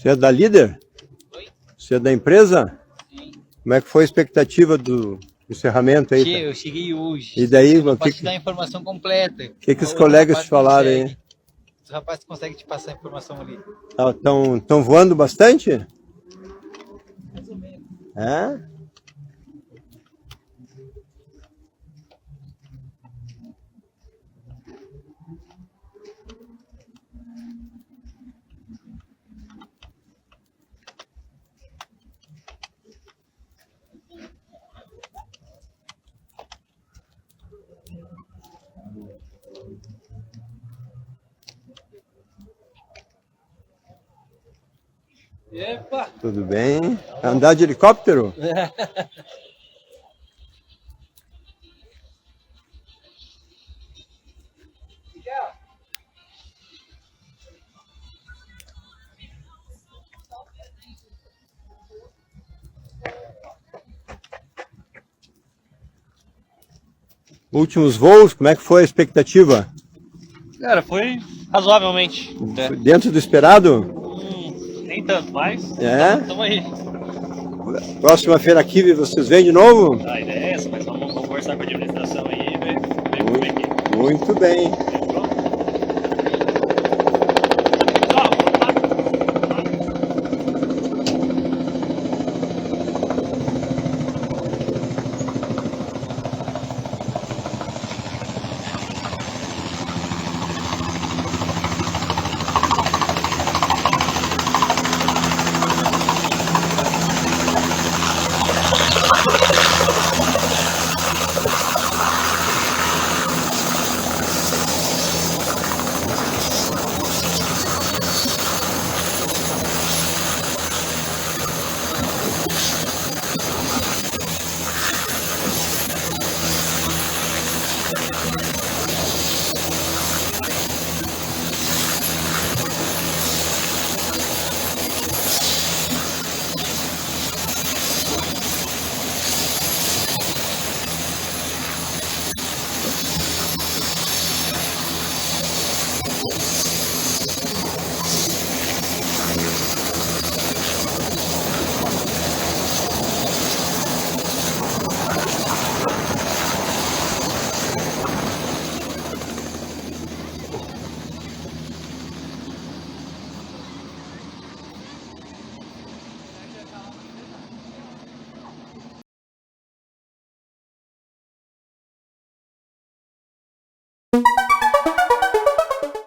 Você é da líder? Oi? Você é da empresa? Sim. Como é que foi a expectativa do encerramento aí? Eu cheguei hoje. E daí, eu não o posso que te dar a informação completa. O que os colegas te falaram aí? Os rapazes conseguem te passar a informação ali. Estão voando bastante? Mais ou menos. É? Epa! Tudo bem? Andar de helicóptero? Últimos voos, como é que foi a expectativa? Cara, foi razoavelmente. Foi dentro do esperado? Nem tanto, mas É? estamos aí. Próxima Fenakiwi vocês vêm de novo? A ideia é essa, mas vamos conversar com a administração aí e ver como é que é. Muito bem. Música